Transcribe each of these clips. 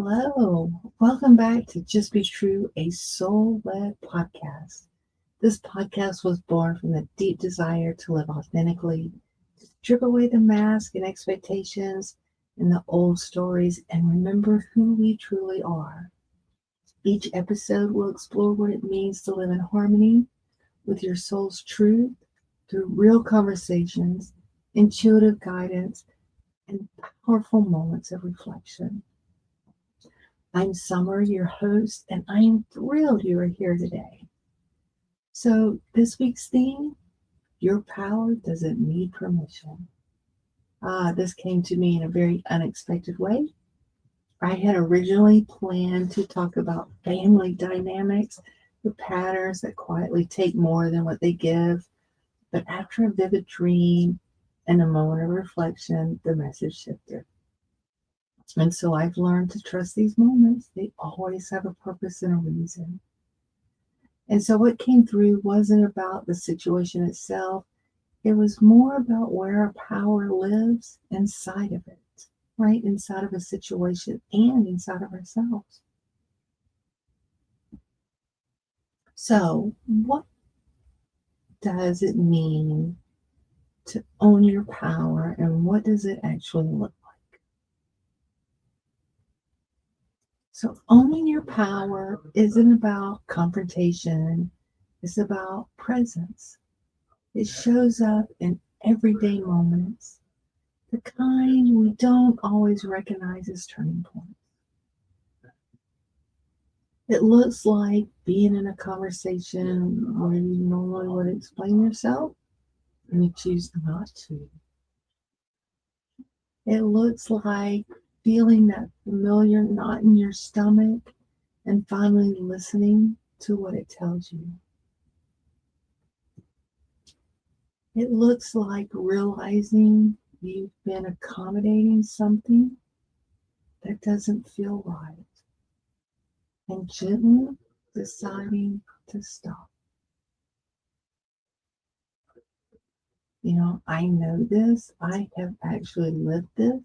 Hello, welcome back to Just Be True, a soul-led podcast. This podcast was born from the deep desire to live authentically, to strip away the mask and expectations and the old stories and remember who we truly are. Each episode will explore what it means to live in harmony with your soul's truth through real conversations, intuitive guidance, and powerful moments of reflection. I'm Summer, your host, and I am thrilled you are here today. So, this week's theme, your power doesn't need permission. This came to me in a very unexpected way. I had originally planned to talk about family dynamics, the patterns that quietly take more than what they give. But after a vivid dream and a moment of reflection, the message shifted. And so I've learned to trust these moments. They always have a purpose and a reason. And so what came through wasn't about the situation itself. It was more about where our power lives inside of it, right? Inside of a situation and inside of ourselves. So what does it mean to own your power, and what does it actually look like? So owning your power isn't about confrontation, it's about presence. It shows up in everyday moments, the kind we don't always recognize as turning points. It looks like being in a conversation where you normally would explain yourself and you choose not to. It looks like feeling that familiar knot in your stomach and finally listening to what it tells you. It looks like realizing you've been accommodating something that doesn't feel right and gently deciding to stop. I know this. I have actually lived this.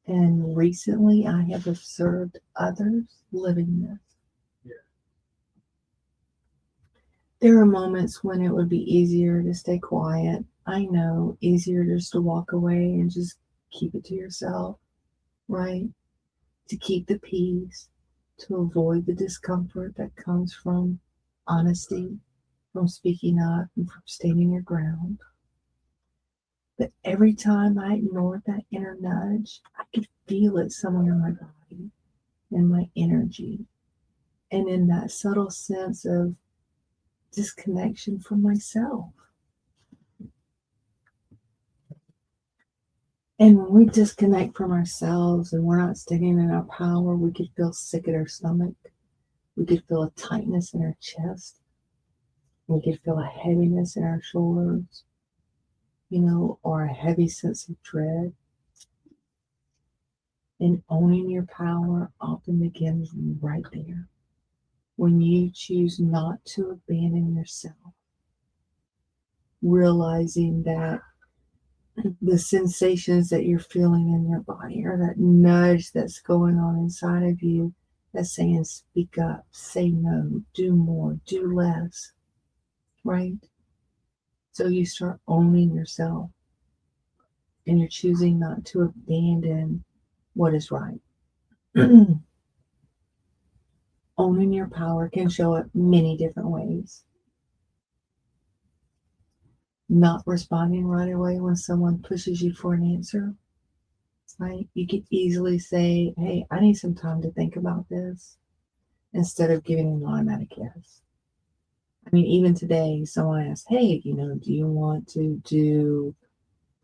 And recently I have observed others living this. There are moments when it would be easier to stay quiet. I know, easier just to walk away and just keep it to yourself, right? To keep the peace, to avoid the discomfort that comes from honesty, from speaking up, and from standing your ground. But every time I ignored that inner nudge, I could feel it somewhere in my body, in my energy, and in that subtle sense of disconnection from myself. And when we disconnect from ourselves and we're not standing in our power, we could feel sick at our stomach. We could feel a tightness in our chest. We could feel a heaviness in our shoulders, or a heavy sense of dread. And owning your power often begins right there, when you choose not to abandon yourself, realizing that the sensations that you're feeling in your body, or that nudge that's going on inside of you that's saying, speak up, say no, do more, do less, right? So you start owning yourself and you're choosing not to abandon what is right. Owning your power can show up many different ways. Not responding right away when someone pushes you for an answer, right? You could easily say, hey, I need some time to think about this, instead of giving an automatic yes. I mean, even today, someone asked, hey, do you want to do,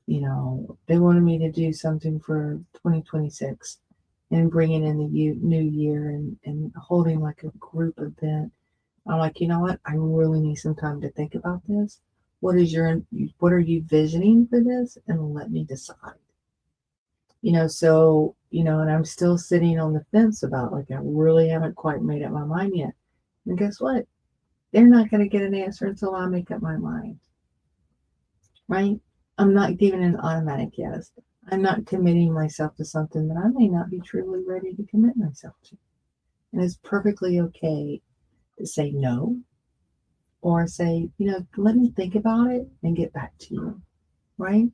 they wanted me to do something for 2026 and bringing in the new year and holding like a group event. I'm like, you know what? I really need some time to think about this. What are you visioning for this? And let me decide. And I'm still sitting on the fence about, like, I really haven't quite made up my mind yet. And guess what? They're not going to get an answer until I make up my mind, right? I'm not giving an automatic yes. I'm not committing myself to something that I may not be truly ready to commit myself to. And it's perfectly okay to say no or say, let me think about it and get back to you, right?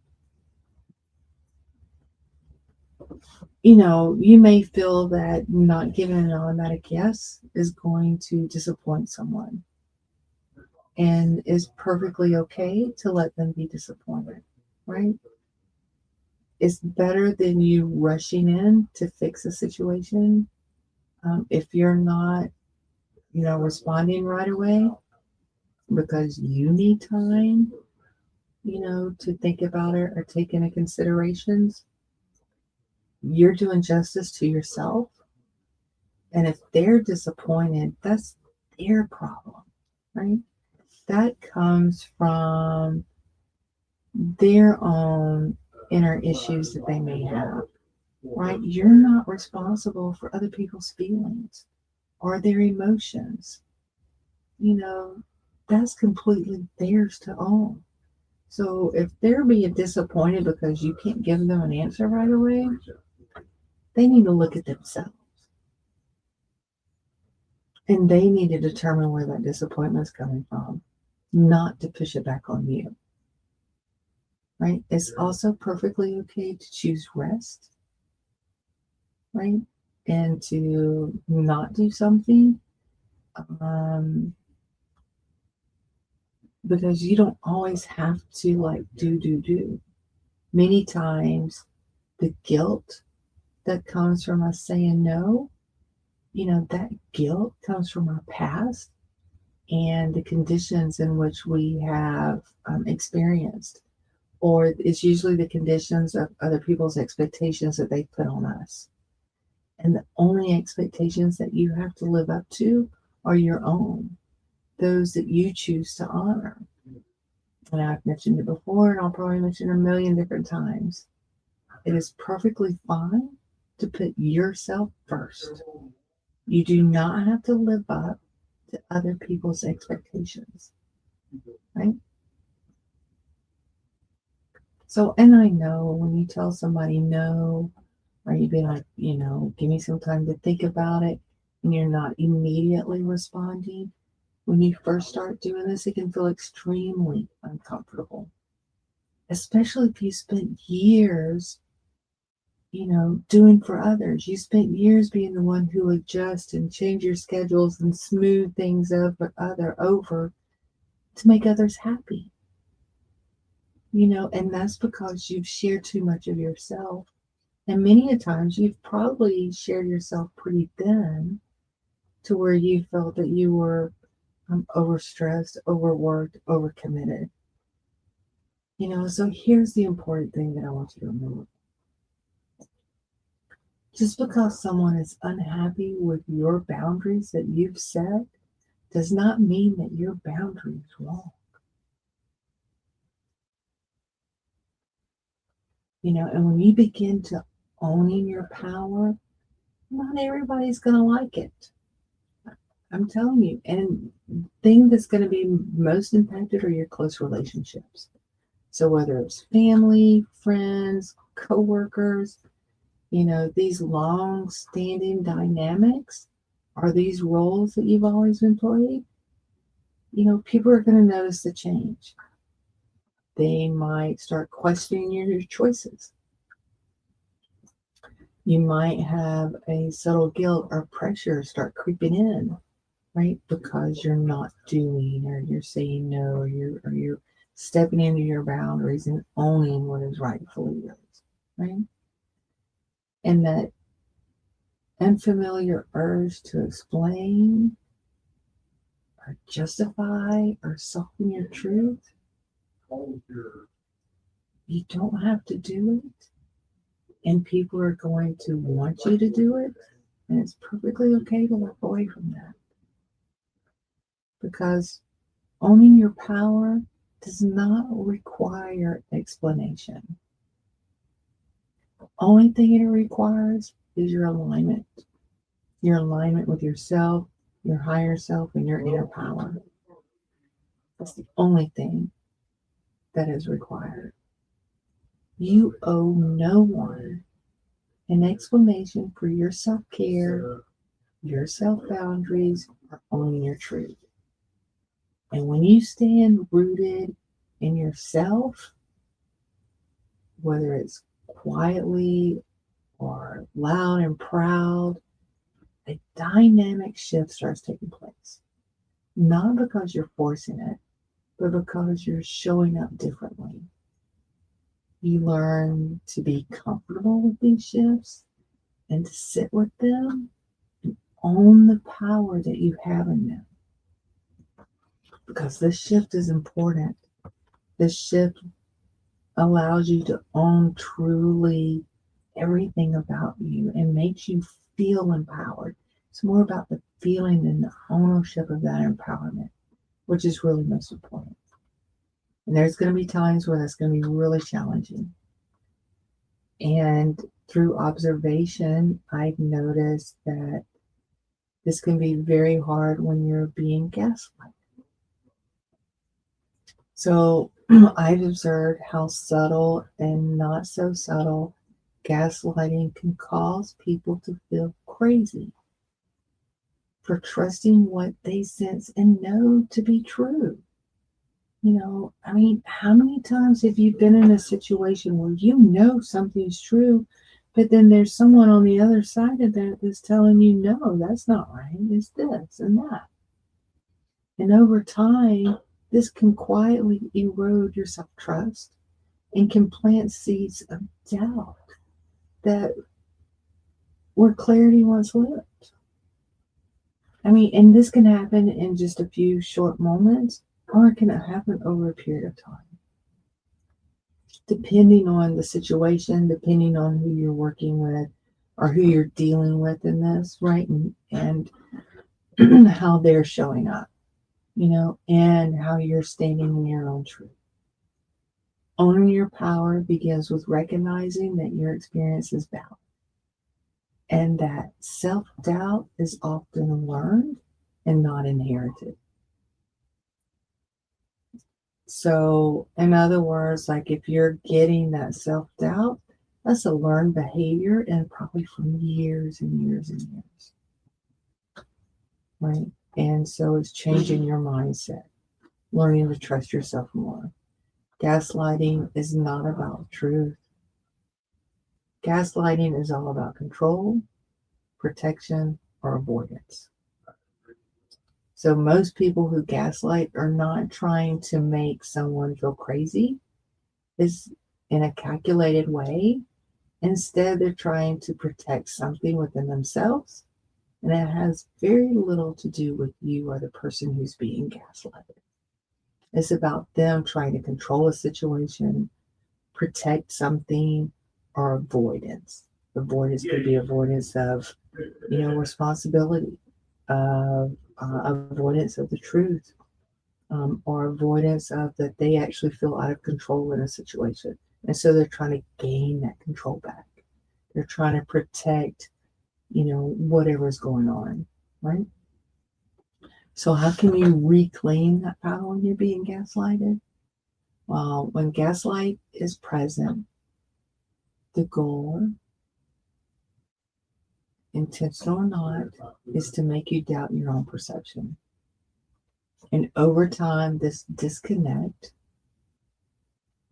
You may feel that not giving an automatic yes is going to disappoint someone, and it's perfectly okay to let them be disappointed, right? It's better than you rushing in to fix a situation. If you're not, responding right away because you need time, to think about it or take into considerations, you're doing justice to yourself. And if they're disappointed, that's their problem, right? That comes from their own inner issues that they may have, right? You're not responsible for other people's feelings or their emotions. You know, that's completely theirs to own. So if they're being disappointed because you can't give them an answer right away, they need to look at themselves. And they need to determine where that disappointment is coming from, not to push it back on you, right? It's also perfectly okay to choose rest, right? And to not do something, um, because you don't always have to like do. Many times, the guilt that comes from us saying no, that guilt comes from our past and the conditions in which we have experienced, or it's usually the conditions of other people's expectations that they put on us. And the only expectations that you have to live up to are your own, those that you choose to honor. And I've mentioned it before, and I'll probably mention it a million different times. It is perfectly fine to put yourself first. You do not have to live up to other people's expectations, right? So, and I know when you tell somebody no, or you be like, give me some time to think about it, and you're not immediately responding, when you first start doing this, it can feel extremely uncomfortable, especially if you spent years, doing for others. You spent years being the one who adjusts and change your schedules and smooth things over to make others happy, and that's because you've shared too much of yourself. And many a times you've probably shared yourself pretty thin to where you felt that you were overstressed, overworked, overcommitted. So here's the important thing that I want you to remember. Just because someone is unhappy with your boundaries that you've set does not mean that your boundary is wrong. And when you begin to owning your power, not everybody's going to like it. I'm telling you. And the thing that's going to be most impacted are your close relationships. So whether it's family, friends, coworkers, these long standing dynamics, are these roles that you've always been playing, people are going to notice the change. They might start questioning your choices. You might have a subtle guilt or pressure start creeping in, right? Because you're not doing, or you're saying no, or you're stepping into your boundaries and owning what is rightfully yours, right? And that unfamiliar urge to explain or justify or soften your truth, you don't have to do it. And people are going to want you to do it. And it's perfectly okay to walk away from that. Because owning your power does not require explanation. The only thing it requires is your alignment with yourself, your higher self, and your inner power. That's the only thing that is required. You owe no one an explanation for your self-care, your self-boundaries, or owning your truth. And when you stand rooted in yourself, whether it's quietly or loud and proud, a dynamic shift starts taking place. Not because you're forcing it, but because you're showing up differently. You learn to be comfortable with these shifts and to sit with them and own the power that you have in them. Because this shift is important. This shift allows you to own truly everything about you and makes you feel empowered. It's more about the feeling than the ownership of that empowerment, which is really most important. And there's going to be times where that's going to be really challenging. And through observation, I've noticed that this can be very hard when you're being gaslighted. So I've observed how subtle and not so subtle gaslighting can cause people to feel crazy for trusting what they sense and know to be true. How many times have you been in a situation where you know something's true, but then there's someone on the other side of that that's telling you, no, that's not right, it's this and that. And over time, this can quietly erode your self trust and can plant seeds of doubt that where clarity once lived. And this can happen in just a few short moments, or it can happen over a period of time, depending on the situation, depending on who you're working with or who you're dealing with in this, right? And how they're showing up, and how you're standing in your own truth. Owning your power begins with recognizing that your experience is valid and that self doubt is often learned and not inherited. So, in other words, like if you're getting that self doubt, that's a learned behavior and probably from years and years and years, right? And so it's changing your mindset, learning to trust yourself more. Gaslighting is not about truth. Gaslighting is all about control, protection, or avoidance. So most people who gaslight are not trying to make someone feel crazy. It's in a calculated way. Instead, they're trying to protect something within themselves, and it has very little to do with you or the person who's being gaslighted. It's about them trying to control a situation, protect something, or avoidance. Avoidance could be avoidance of, responsibility, avoidance of the truth, or avoidance of that they actually feel out of control in a situation. And so they're trying to gain that control back. They're trying to protect, whatever's going on, right? So how can you reclaim that power when you're being gaslighted? Well, when gaslight is present, the goal, intentional or not, is to make you doubt your own perception. And over time, this disconnect,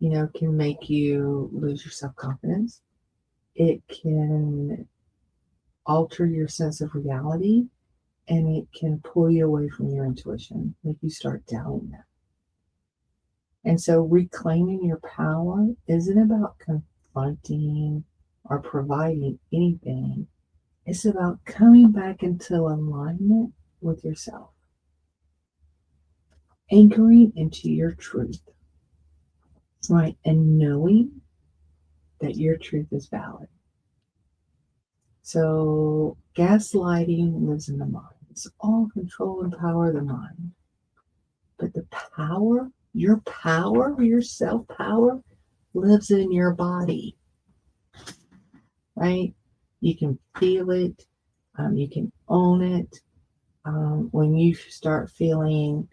can make you lose your self-confidence. It can alter your sense of reality, and it can pull you away from your intuition, make you start doubting that. And so reclaiming your power isn't about confronting or providing anything. It's about coming back into alignment with yourself, anchoring into your truth, right? And knowing that your truth is valid. So gaslighting lives in the mind. It's all control and power of the mind. But the power, your self power, lives in your body, right? You can feel it, you can own it. When you start feeling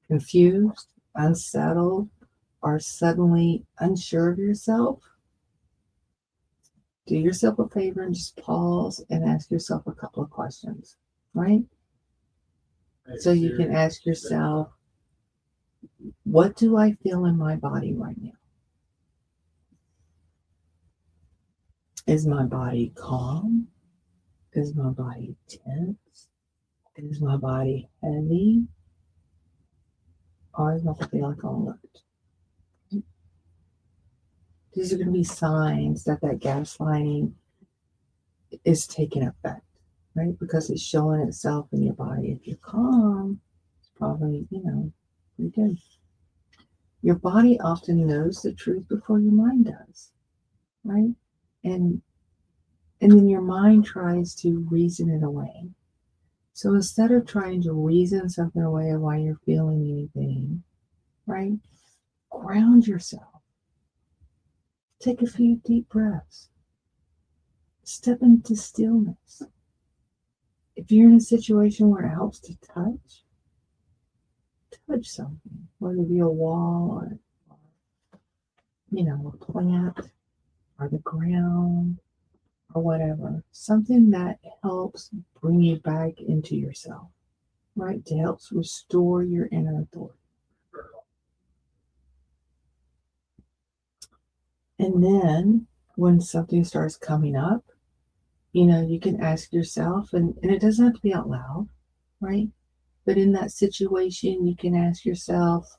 confused, unsettled, or suddenly unsure of yourself, do yourself a favor and just pause and ask yourself a couple of questions, right? So you can ask yourself, what do I feel in my body right now? Is my body calm? Is my body tense? Is my body heavy? Or is my body like alert? These are going to be signs that gaslighting is taking effect, right? Because it's showing itself in your body. If you're calm, it's probably, pretty good. Your body often knows the truth before your mind does, right? And then your mind tries to reason it away. So instead of trying to reason something away of why you're feeling anything, right? Ground yourself. Take a few deep breaths. Step into stillness. If you're in a situation where it helps to touch something, whether it be a wall or a plant or the ground or whatever, something that helps bring you back into yourself, right? To help restore your inner authority. And then when something starts coming up, you can ask yourself, and it doesn't have to be out loud, right? But in that situation, you can ask yourself,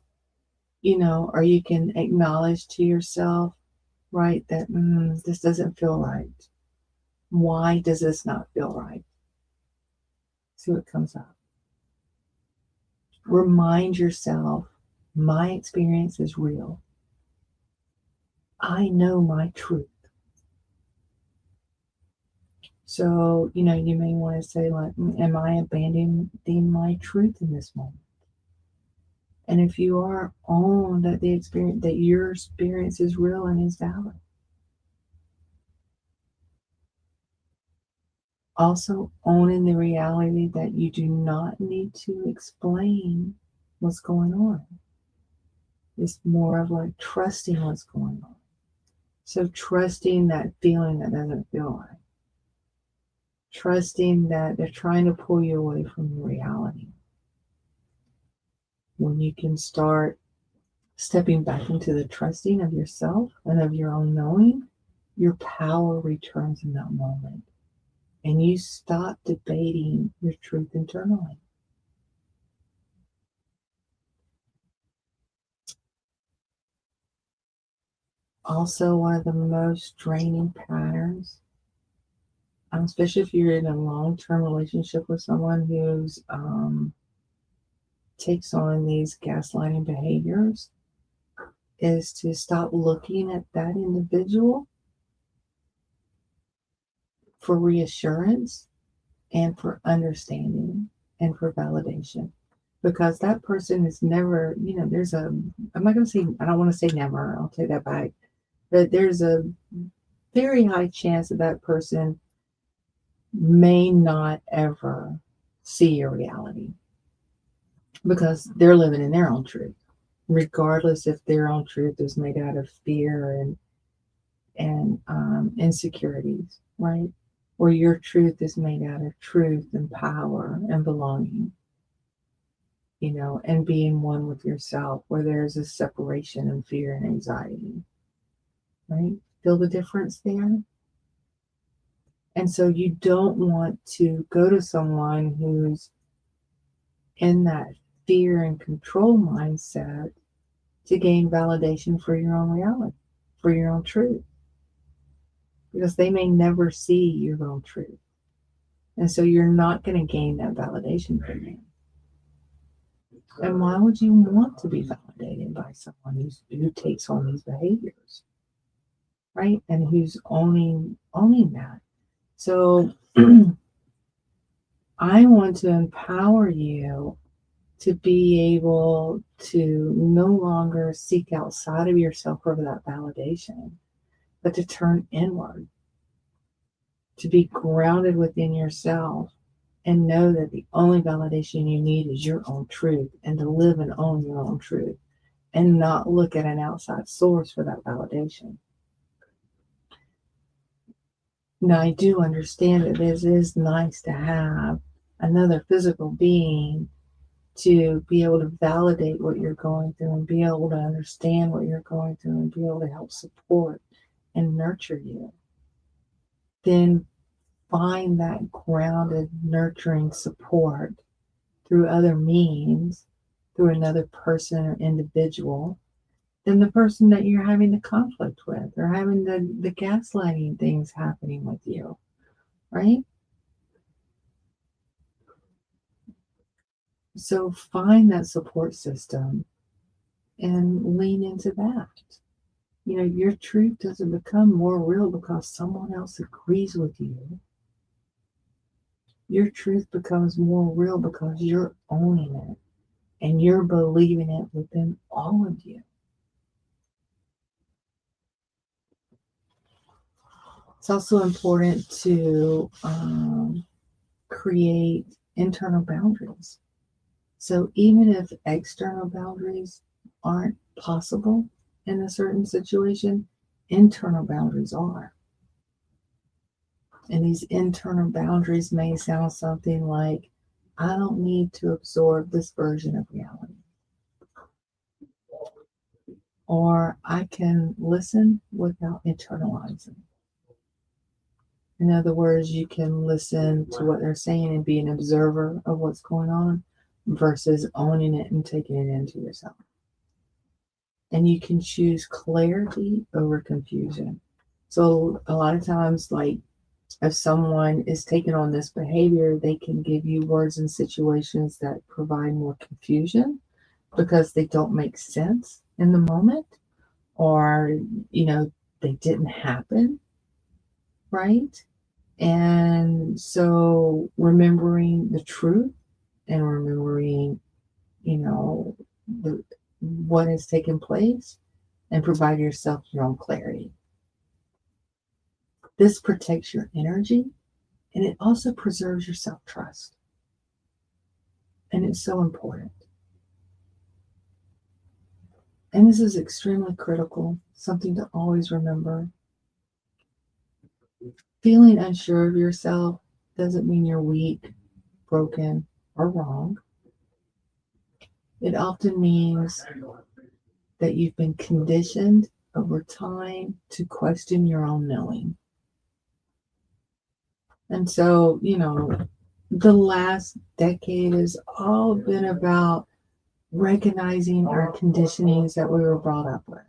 or you can acknowledge to yourself, right, that this doesn't feel right. Why does this not feel right? See what comes up. Remind yourself, my experience is real. I know my truth. So, you may want to say, like, am I abandoning my truth in this moment? And if you are, own that your experience is real and is valid. Also owning the reality that you do not need to explain what's going on. It's more of like trusting what's going on. So trusting that feeling that doesn't feel right. Trusting that they're trying to pull you away from the reality. When you can start stepping back into the trusting of yourself and of your own knowing, your power returns in that moment. And you stop debating your truth internally. Also, one of the most draining patterns, especially if you're in a long-term relationship with someone who's takes on these gaslighting behaviors, is to stop looking at that individual for reassurance and for understanding and for validation. Because that person is never, I'm not going to say, I don't want to say never, I'll take that back. But there's a very high chance that that person may not ever see your reality because they're living in their own truth, regardless if their own truth is made out of fear and insecurities, right? Or your truth is made out of truth and power and belonging, and being one with yourself, where there's a separation and fear and anxiety, right? Feel the difference there? And so you don't want to go to someone who's in that fear and control mindset to gain validation for your own reality, for your own truth, because they may never see your own truth. And so you're not going to gain that validation from them. And why would you want to be validated by someone who takes on these behaviors, right? And who's owning that. So I want to empower you to be able to no longer seek outside of yourself for that validation, but to turn inward, to be grounded within yourself and know that the only validation you need is your own truth, and to live and own your own truth and not look at an outside source for that validation. Now, I do understand that it is nice to have another physical being to be able to validate what you're going through and be able to understand what you're going through and be able to help support and nurture you. Then find that grounded, nurturing support through other means, through another person or individual than the person that you're having the conflict with or having the gaslighting things happening with you, right? So find that support system and lean into that. You know, your truth doesn't become more real because someone else agrees with you. Your truth becomes more real because you're owning it and you're believing it within all of you. It's also important to create internal boundaries. So even if external boundaries aren't possible in a certain situation, internal boundaries are. And these internal boundaries may sound something like, I don't need to absorb this version of reality. Or I can listen without internalizing. In other words, you can listen to what they're saying and be an observer of what's going on versus owning it and taking it into yourself. And you can choose clarity over confusion. So a lot of times, like if someone is taking on this behavior, they can give you words and situations that provide more confusion because they don't make sense in the moment or, they didn't happen, right? And so remembering the truth and remembering, you know, the, what has taken place and provide yourself your own clarity. This protects your energy and it also preserves your self trust. And it's so important. And this is extremely critical, something to always remember. Feeling unsure of yourself doesn't mean you're weak, broken, or wrong. It often means that you've been conditioned over time to question your own knowing. And so, the last decade has all been about recognizing our conditionings that we were brought up with.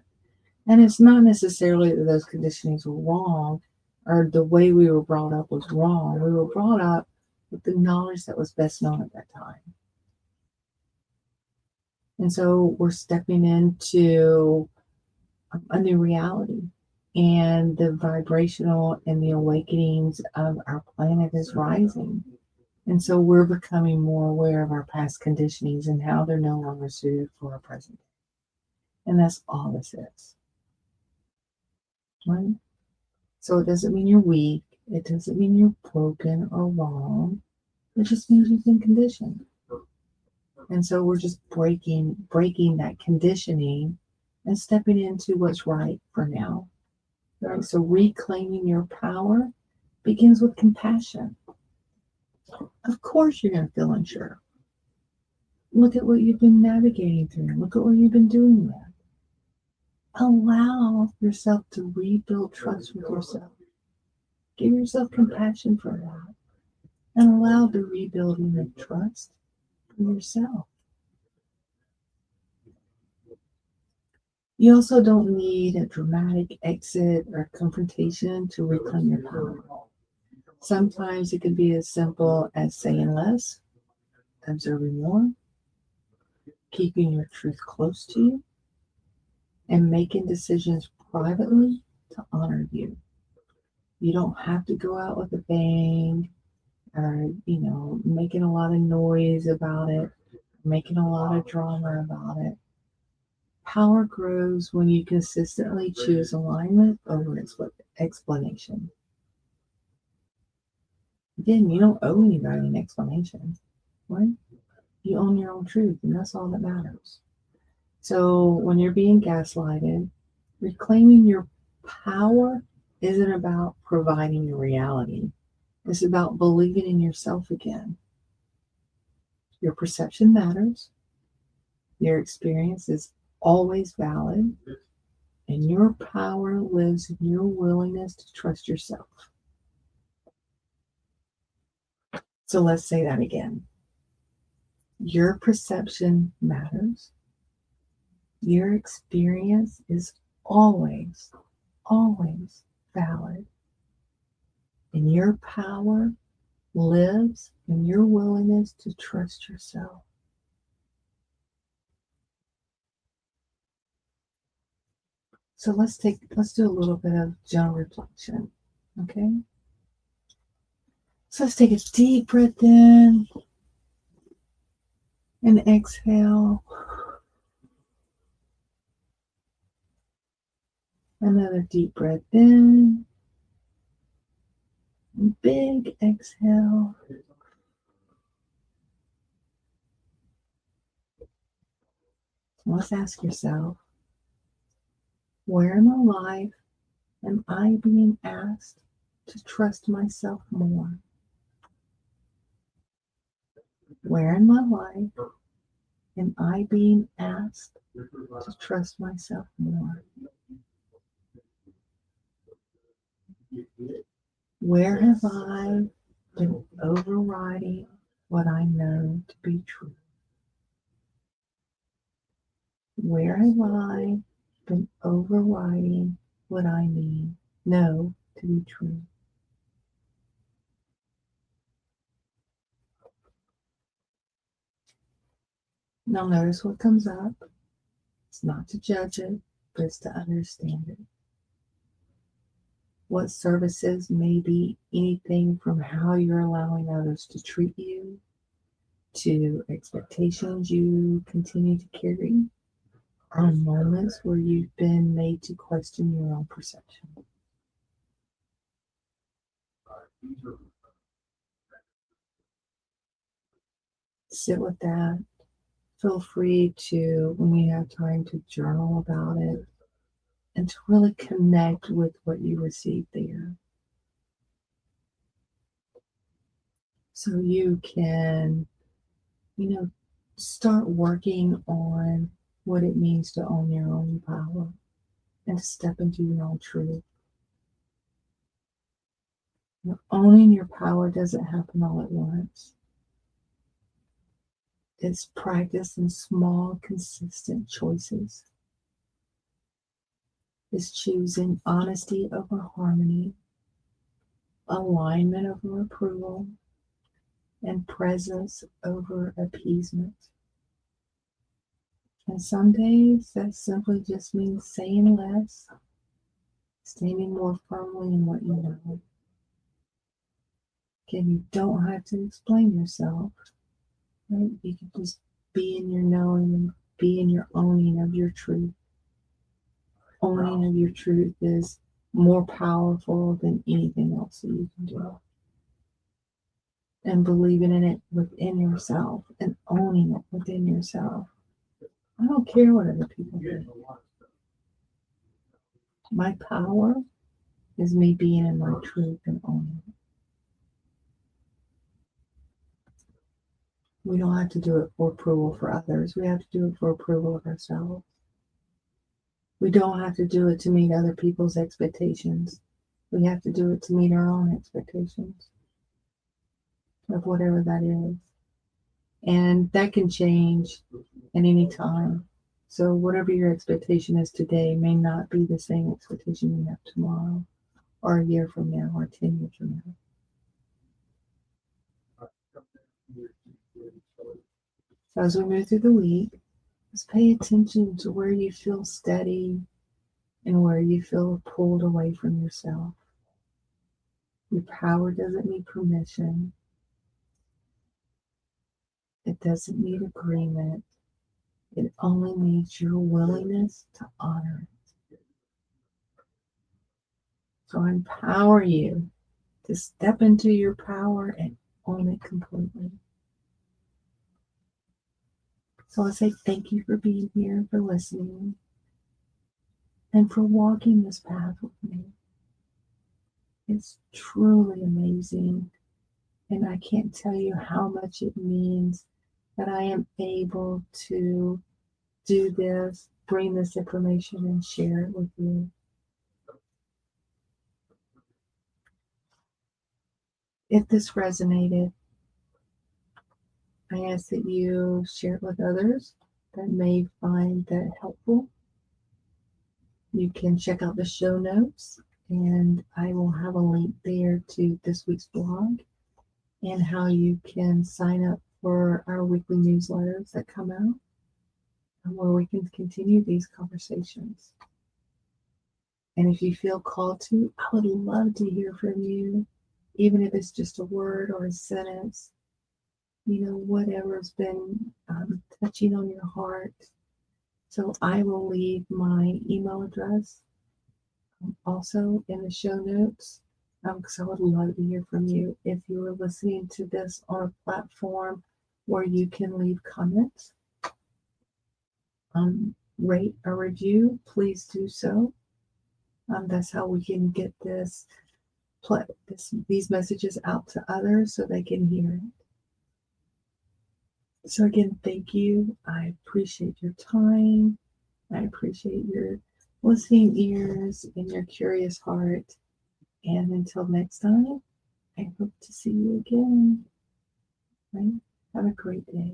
And it's not necessarily that those conditionings were wrong or the way we were brought up was wrong. We were brought up with the knowledge that was best known at that time. And so we're stepping into a new reality. And the vibrational and the awakenings of our planet is rising. And so we're becoming more aware of our past conditionings and how they're no longer suited for our present. And that's all this is. Right? So it doesn't mean you're weak. It doesn't mean you're broken or wrong. It just means you've been conditioned. And so we're just breaking that conditioning and stepping into what's right for now. Right? So reclaiming your power begins with compassion. Of course you're going to feel unsure. Look at what you've been navigating through. Look at what you've been doing there. Allow yourself to rebuild trust with yourself. Give yourself compassion for that. And allow the rebuilding of trust for yourself. You also don't need a dramatic exit or confrontation to reclaim your power. Sometimes it can be as simple as saying less, observing more, keeping your truth close to you, and making decisions privately to honor you. You don't have to go out with a bang or, making a lot of noise about it, making a lot of drama about it. Power grows when you consistently choose alignment over explanation. Again, you don't owe anybody an explanation, right? You own your own truth, and that's all that matters. So when you're being gaslighted, reclaiming your power isn't about providing your reality. It's about believing in yourself again. Your perception matters. Your experience is always valid. And your power lives in your willingness to trust yourself. So let's say that again. Your perception matters. Your experience is always, always valid. And your power lives in your willingness to trust yourself. So let's do a little bit of general reflection. Okay? So let's take a deep breath in and exhale. Another deep breath in. Big exhale. Let's ask yourself, where in my life am I being asked to trust myself more? Where in my life am I being asked to trust myself more? Where have I been overriding what I know to be true? Where have I been overriding what I know to be true? Now notice what comes up. It's not to judge it, but it's to understand it. What services may be anything from how you're allowing others to treat you, to expectations you continue to carry, or moments where you've been made to question your own perception. Sit with that. Feel free to, when you have time, to journal about it and to really connect with what you received there. So you can, start working on what it means to own your own power and to step into your own truth. Owning your power doesn't happen all at once. It's practiced in small, consistent choices. It's choosing honesty over harmony, alignment over approval, and presence over appeasement. And some days that simply just means saying less, standing more firmly in what you know. Again, you don't have to explain yourself, right? You can just be in your knowing and be in your owning of your truth. Owning of your truth is more powerful than anything else that you can do. And believing in it within yourself and owning it within yourself. I don't care what other people think. My power is me being in my truth and owning it. We don't have to do it for approval for others. We have to do it for approval of ourselves. We don't have to do it to meet other people's expectations. We have to do it to meet our own expectations of whatever that is. And that can change at any time. So whatever your expectation is today may not be the same expectation you have tomorrow or a year from now or 10 years from now. So as we move through the week, just pay attention to where you feel steady and where you feel pulled away from yourself. Your power doesn't need permission. It doesn't need agreement. It only needs your willingness to honor it. So I empower you to step into your power and own it completely. So I say thank you for being here, for listening, and for walking this path with me. It's truly amazing. And I can't tell you how much it means that I am able to do this, bring this information, and share it with you. If this resonated, I ask that you share it with others that may find that helpful. You can check out the show notes, and I will have a link there to this week's blog and how you can sign up for our weekly newsletters that come out and where we can continue these conversations. And if you feel called to, I would love to hear from you, even if it's just a word or a sentence, whatever's been touching on your heart. So I will leave my email address also in the show notes because I would love to hear from you. If you are listening to this on a platform where you can leave comments, rate a review, please do so. That's how we can get these messages out to others so they can hear it. So again, thank you. I appreciate your time. I appreciate your listening ears and your curious heart. And until next time, I hope to see you again. Right? Have a great day.